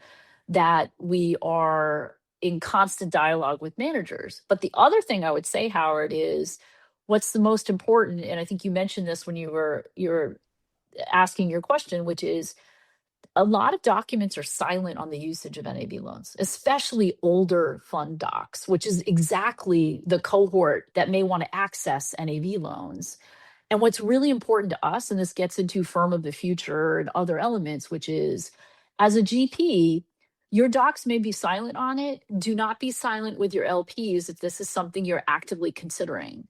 that we are in constant dialogue with managers. But the other thing I would say, Howard, is what's the most important, and I think you mentioned this when you were asking your question, which is a lot of documents are silent on the usage of NAV loans, especially older fund docs, which is exactly the cohort that may want to access NAV loans. And what's really important to us, and this gets into firm of the future and other elements, which is as a GP, your docs may be silent on it. Do not be silent with your LPs if this is something you're actively considering.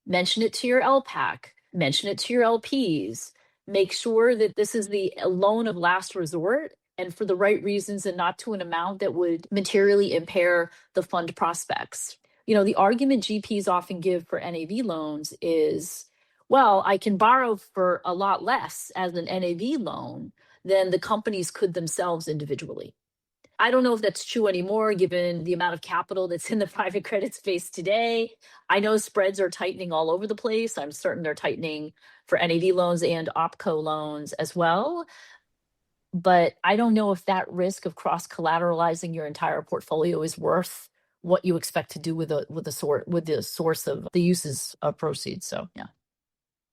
Mention it to your LPAC, mention it to your LPs. Make sure that this is the loan of last resort and for the right reasons and not to an amount that would materially impair the fund prospects. The argument GPs often give for NAV loans is, well, I can borrow for a lot less as an NAV loan than the companies could themselves individually. I don't know if that's true anymore, given the amount of capital that's in the private credit space today. I know spreads are tightening all over the place. I'm certain they're tightening for NAV loans and OpCo loans as well. But I don't know if that risk of cross collateralizing your entire portfolio is worth what you expect to do with the source of the uses of proceeds. So yeah.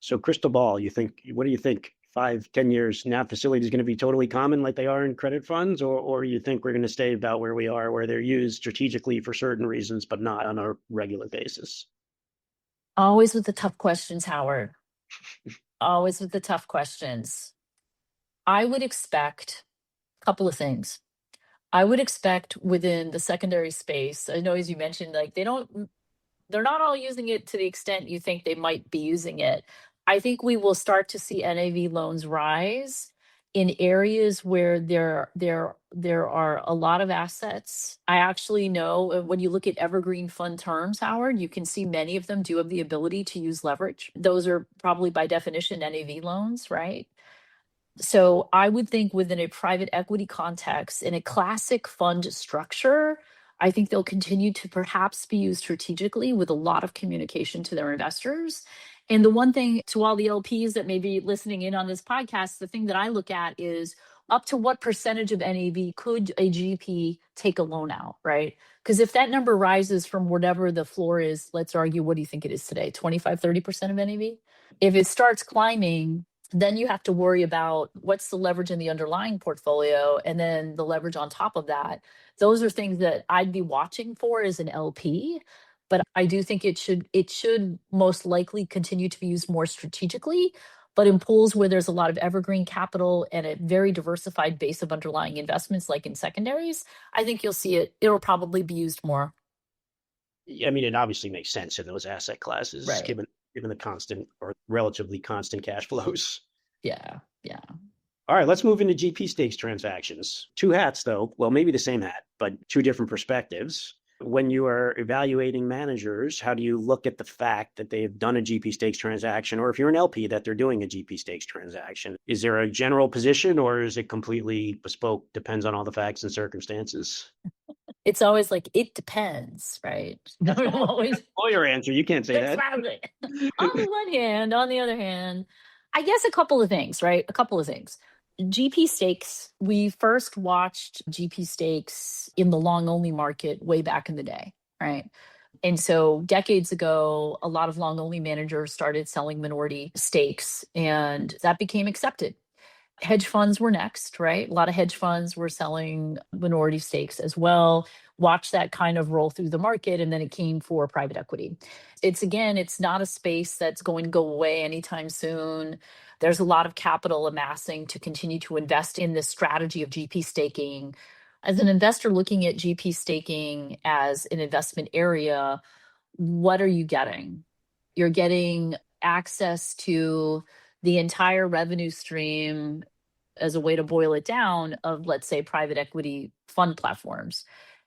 So crystal ball, what do you think? 5, 10 years, NAV facility is going to be totally common like they are in credit funds, or you think we're going to stay about where we are, where they're used strategically for certain reasons, but not on a regular basis? Always with the tough questions, Howard. Always with the tough questions. I would expect a couple of things. I would expect within the secondary space, I know as you mentioned, like they're not all using it to the extent you think they might be using it. I think we will start to see NAV loans rise in areas where there are a lot of assets. I actually know when you look at evergreen fund terms, Howard, you can see many of them do have the ability to use leverage. Those are probably by definition NAV loans, right? So I would think within a private equity context, in a classic fund structure, I think they'll continue to perhaps be used strategically with a lot of communication to their investors. And the one thing to all the LPs that may be listening in on this podcast, the thing that I look at is up to what percentage of NAV could a GP take a loan out, right? Because if that number rises from whatever the floor is, let's argue, what do you think it is today? 25, 30% of NAV? If it starts climbing, then you have to worry about what's the leverage in the underlying portfolio and then the leverage on top of that. Those are things that I'd be watching for as an LP, but I do think it should most likely continue to be used more strategically. But in pools where there's a lot of evergreen capital and a very diversified base of underlying investments, like in secondaries, I think you'll see it'll probably be used more. I mean, it obviously makes sense in those asset classes, Right. given the constant or relatively constant cash flows. Yeah. Yeah. All right, let's move into GP stakes transactions. Two hats, though. Well, maybe the same hat, but two different perspectives. When you are evaluating managers, how do you look at the fact that they've done a GP stakes transaction, or if you're an LP, that they're doing a GP stakes transaction? Is there a general position, or is it completely bespoke, depends on all the facts and circumstances? It's always like, it depends, right? That's the Always. lawyer answer. You can't say that. Exactly. On the one hand, on the other hand, I guess a couple of things, right? A couple of things. GP stakes, we first watched GP stakes in the long only market way back in the day, right? And so decades ago, a lot of long only managers started selling minority stakes, and that became accepted. Hedge funds were next, right? A lot of hedge funds were selling minority stakes as well. Watch that kind of roll through the market, and then it came for private equity. It's not a space that's going to go away anytime soon. There's a lot of capital amassing to continue to invest in this strategy of GP staking. As an investor looking at GP staking as an investment area, what are you getting? You're getting access to the entire revenue stream, as a way to boil it down, of, let's say, private equity fund platforms.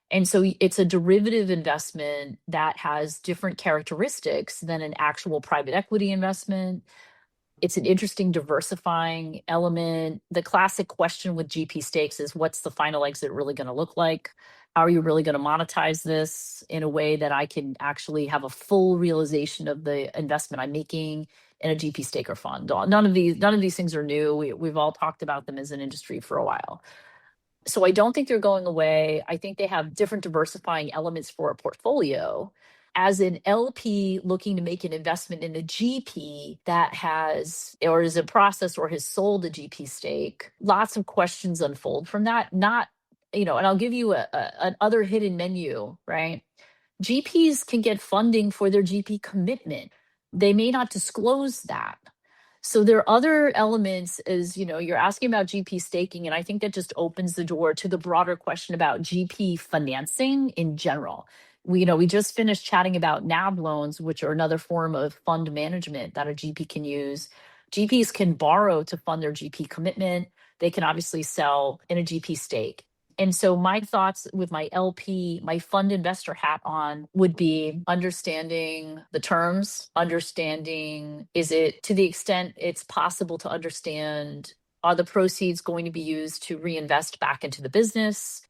And so it's a derivative investment that has different characteristics than an actual private equity investment. It's an interesting diversifying element. The classic question with GP stakes is, what's the final exit really going to look like? How are you really going to monetize this in a way that I can actually have a full realization of the investment I'm making in a GP stake or fund? None of these things are new. We've all talked about them as an industry for a while. So I don't think they're going away. I think they have different diversifying elements for a portfolio. As an LP looking to make an investment in a GP that has, or is in process, or has sold a GP stake, lots of questions unfold from that. Not, and I'll give you an other hidden menu, right? GPs can get funding for their GP commitment. They may not disclose that. So there are other elements, as you're asking about GP staking, and I think that just opens the door to the broader question about GP financing in general. We just finished chatting about NAV loans, which are another form of fund management that a GP can use. GPs can borrow to fund their GP commitment. They can obviously sell in a GP stake. And so my thoughts with my LP, my fund investor hat on, would be understanding the terms, understanding, is it, to the extent it's possible to understand, are the proceeds going to be used to reinvest back into the business?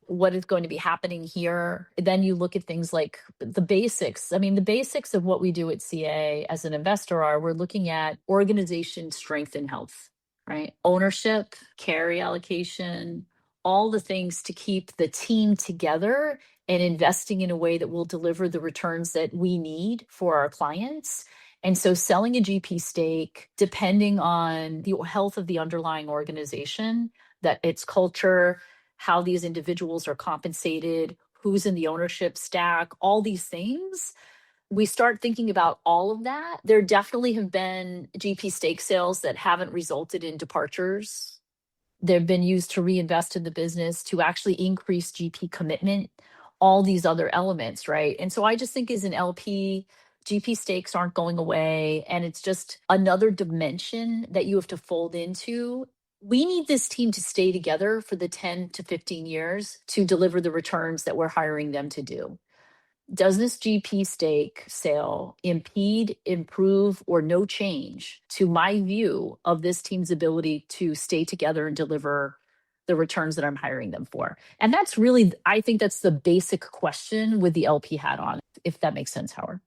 What is going to be happening here? Then you look at things like the basics. I mean, the basics of what we do at CA as an investor are, we're looking at organization strength and health, right? Ownership, carry allocation, all the things to keep the team together and investing in a way that will deliver the returns that we need for our clients. And so selling a GP stake, depending on the health of the underlying organization, that its culture, how these individuals are compensated, who's in the ownership stack, all these things, we start thinking about all of that. There definitely have been GP stake sales that haven't resulted in departures. They've been used to reinvest in the business, to actually increase GP commitment, all these other elements, right? And so I just think as an LP, GP stakes aren't going away. And it's just another dimension that you have to fold into. We need this team to stay together for the 10 to 15 years to deliver the returns that we're hiring them to do. Does this GP stake sale impede, improve, or no change to my view of this team's ability to stay together and deliver the returns that I'm hiring them for? And that's really, I think that's the basic question with the LP hat on, if that makes sense, Howard.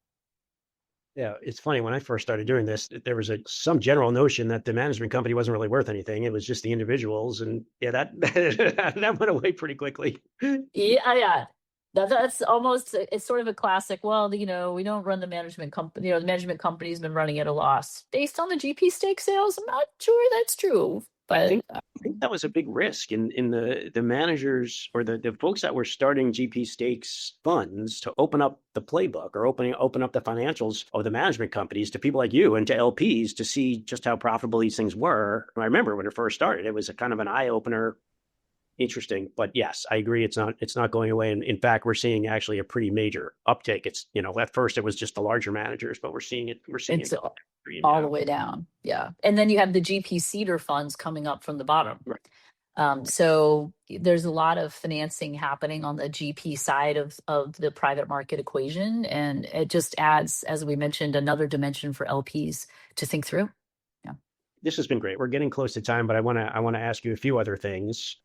Yeah, it's funny. When I first started doing this, there was some general notion that the management company wasn't really worth anything. It was just the individuals, and yeah, that that went away pretty quickly. Yeah. That's almost, it's sort of a classic. Well, we don't run the management company. The management company's been running at a loss based on the GP stake sales. I'm not sure that's true, I but think that was a big risk in the managers or the folks that were starting GP stakes funds to open up the playbook or open up the financials of the management companies to people like you and to LPs to see just how profitable these things were. I remember when it first started, it was a kind of an eye opener. Interesting, but yes, I agree. It's not going away. And in fact, we're seeing actually a pretty major uptake. It's, at first it was just the larger managers, but we're seeing it it's all the way down. Yeah. And then you have the GP seeder funds coming up from the bottom. Right. So there's a lot of financing happening on the GP side of the private market equation. And it just adds, as we mentioned, another dimension for LPs to think through. Yeah. This has been great. We're getting close to time, but I want to ask you a few other things.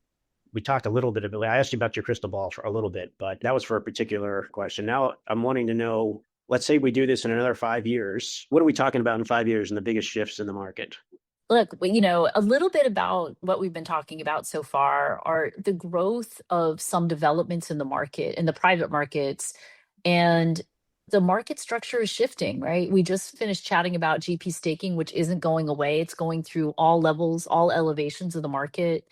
We talked a little bit about, I asked you about your crystal ball for a little bit, but that was for a particular question. Now I'm wanting to know, let's say we do this in another 5 years. What are we talking about in 5 years and the biggest shifts in the market? Look, a little bit about what we've been talking about so far are the growth of some developments in the market, in the private markets, and the market structure is shifting, right? We just finished chatting about GP staking, which isn't going away. It's going through all levels, all elevations of the market.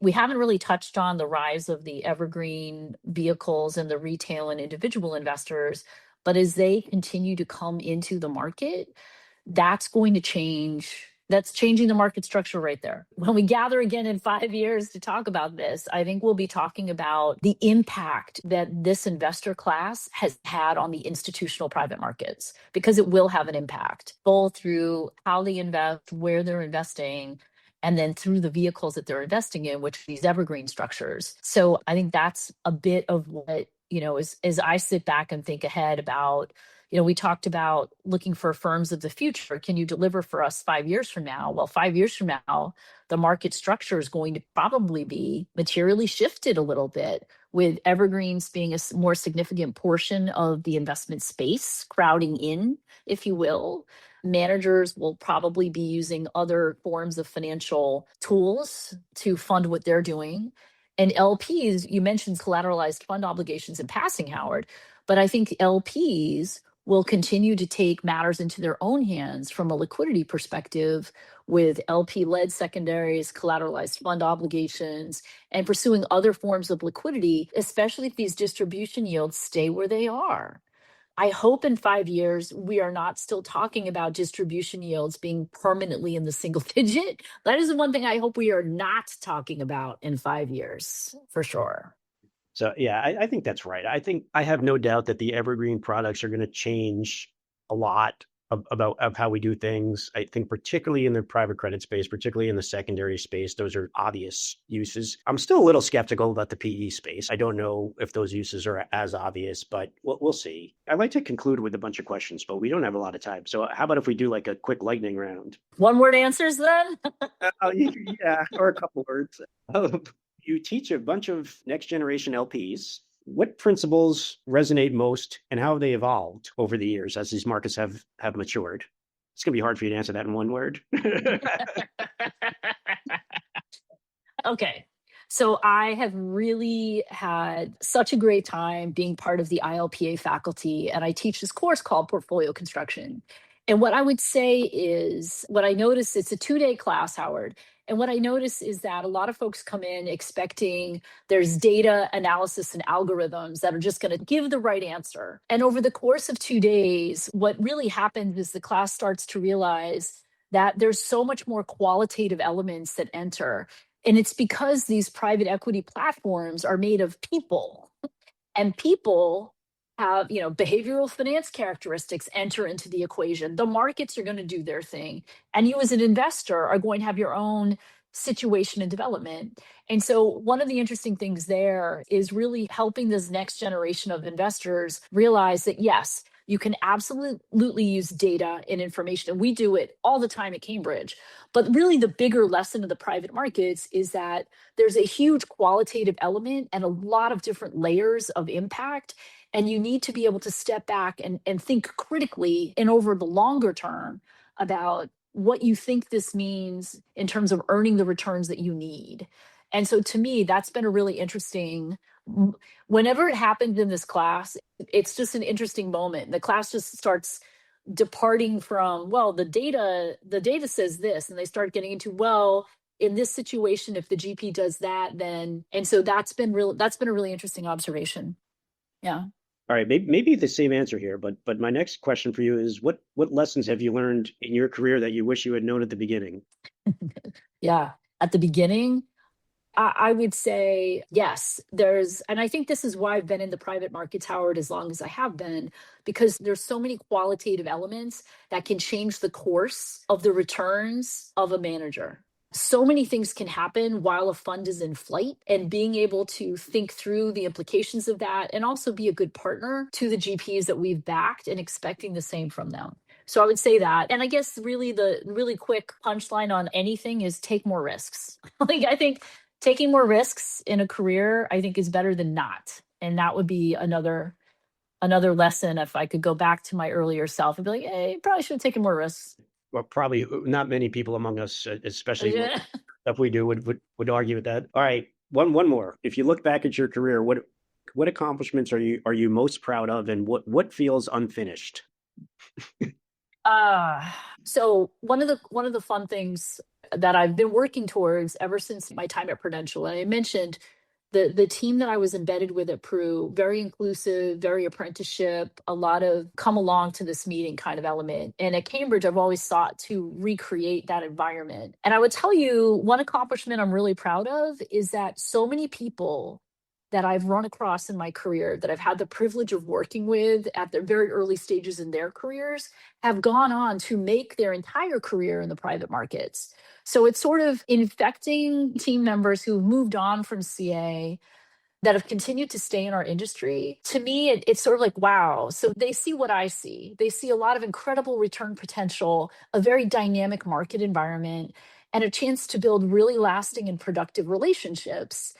We haven't really touched on the rise of the evergreen vehicles and the retail and individual investors, but as they continue to come into the market, that's going to change. That's changing the market structure right there. When we gather again in 5 years to talk about this, I think we'll be talking about the impact that this investor class has had on the institutional private markets, because it will have an impact, both through how they invest, where they're investing, and then through the vehicles that they're investing in, which are these evergreen structures. So I think that's a bit of what, as I sit back and think ahead about, we talked about looking for firms of the future. Can you deliver for us 5 years from now? Well, 5 years from now, the market structure is going to probably be materially shifted a little bit, with evergreens being a more significant portion of the investment space, crowding in, if you will. Managers will probably be using other forms of financial tools to fund what they're doing. And LPs, you mentioned collateralized fund obligations in passing, Howard, but I think LPs will continue to take matters into their own hands from a liquidity perspective, with LP-led secondaries, collateralized fund obligations, and pursuing other forms of liquidity, especially if these distribution yields stay where they are. I hope in 5 years, we are not still talking about distribution yields being permanently in the single digit. That is the one thing I hope we are not talking about in 5 years, for sure. So yeah, I think that's right. I think I have no doubt that the evergreen products are going to change a lot of how we do things. I think particularly in the private credit space, particularly in the secondary space, those are obvious uses. I'm still a little skeptical about the PE space. I don't know if those uses are as obvious, but we'll see. I'd like to conclude with a bunch of questions, but we don't have a lot of time. So how about if we do like a quick lightning round? One word answers then? Yeah, or a couple words. You teach a bunch of next generation LPs. What principles resonate most and how have they evolved over the years as these markets have matured? It's going to be hard for you to answer that in one word. Okay. So I have really had such a great time being part of the ILPA faculty, and I teach this course called Portfolio Construction. And what I would say is, what I notice, it's a 2-day class, Howard. And what I notice is that a lot of folks come in expecting there's data analysis and algorithms that are just going to give the right answer. And over the course of 2 days, what really happens is the class starts to realize that there's so much more qualitative elements that enter. And it's because these private equity platforms are made of people, and people have, behavioral finance characteristics enter into the equation. The markets are going to do their thing. And you as an investor are going to have your own situation and development. And so one of the interesting things there is really helping this next generation of investors realize that, yes, you can absolutely use data and information. And we do it all the time at Cambridge. But really, the bigger lesson of the private markets is that there's a huge qualitative element and a lot of different layers of impact. And you need to be able to step back and think critically and over the longer term about what you think this means in terms of earning the returns that you need. And so to me, that's been a really interesting, whenever it happens in this class, it's just an interesting moment. The class just starts departing from, well, the data says this, and they start getting into, well, in this situation, if the GP does that, then, and so that's been a really interesting observation. Yeah. All right, maybe the same answer here, but my next question for you is what lessons have you learned in your career that you wish you had known at the beginning? Yeah, at the beginning, I would say yes. And I think this is why I've been in the private markets, Howard, as long as I have been, because there's so many qualitative elements that can change the course of the returns of a manager. So many things can happen while a fund is in flight, and being able to think through the implications of that and also be a good partner to the GPs that we've backed and expecting the same from them. So I would say that. And I guess really the really quick punchline on anything is take more risks. Like, I think taking more risks in a career, I think, is better than not. And that would be another lesson. If I could go back to my earlier self and be like, hey, you probably should have taken more risks. Well, probably not many people among us, especially stuff we do, would argue with that. All right, one more. If you look back at your career, what accomplishments are you most proud of, and what feels unfinished? So one of the fun things that I've been working towards ever since my time at Prudential, and I mentioned the team that I was embedded with at Pru, very inclusive, very apprenticeship, a lot of come along to this meeting kind of element. And at Cambridge, I've always sought to recreate that environment. And I would tell you, one accomplishment I'm really proud of is that so many people that I've run across in my career, that I've had the privilege of working with at their very early stages in their careers, have gone on to make their entire career in the private markets. So it's sort of infecting team members who've moved on from CA that have continued to stay in our industry. To me, it's sort of like, wow. So they see what I see. They see a lot of incredible return potential, a very dynamic market environment, and a chance to build really lasting and productive relationships.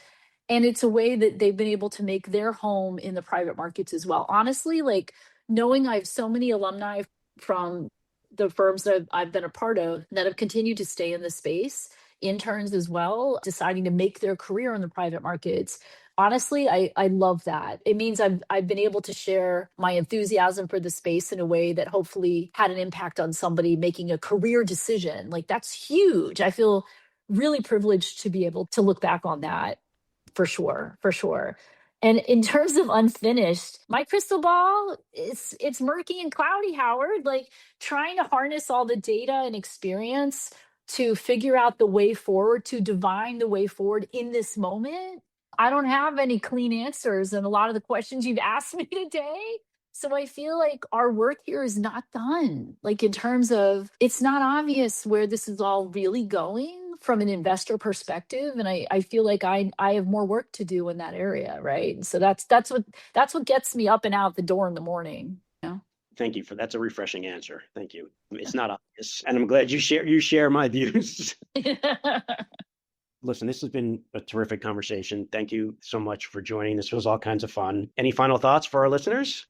And it's a way that they've been able to make their home in the private markets as well. Honestly, like, knowing I have so many alumni from the firms that I've been a part of that have continued to stay in the space, interns as well, deciding to make their career in the private markets. Honestly, I love that. It means I've been able to share my enthusiasm for the space in a way that hopefully had an impact on somebody making a career decision. Like, that's huge. I feel really privileged to be able to look back on that. For sure. And in terms of unfinished, my crystal ball, it's murky and cloudy, Howard. Like, trying to harness all the data and experience to figure out the way forward, to divine the way forward in this moment. I don't have any clean answers in a lot of the questions you've asked me today. So I feel like our work here is not done. Like, in terms of, it's not obvious where this is all really going from an investor perspective. And I feel like I have more work to do in that area, right? So that's what gets me up and out the door in the morning. Yeah. Thank you that's a refreshing answer. Thank you. It's not obvious, and I'm glad you share my views. Listen, this has been a terrific conversation. Thank you so much for joining. This was all kinds of fun. Any final thoughts for our listeners?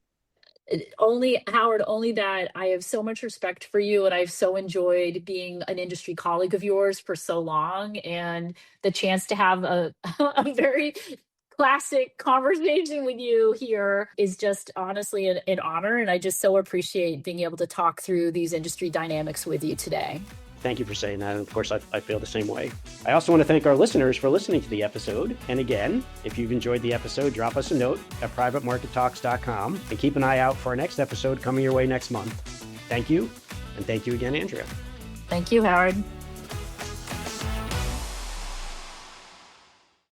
Howard, only that I have so much respect for you, and I've so enjoyed being an industry colleague of yours for so long, and the chance to have a very classic conversation with you here is just honestly an honor. And I just so appreciate being able to talk through these industry dynamics with you today. Thank you for saying that. And of course, I feel the same way. I also want to thank our listeners for listening to the episode. And again, if you've enjoyed the episode, drop us a note at privatemarkettalks.com and keep an eye out for our next episode coming your way next month. Thank you. And thank you again, Andrea. Thank you, Howard.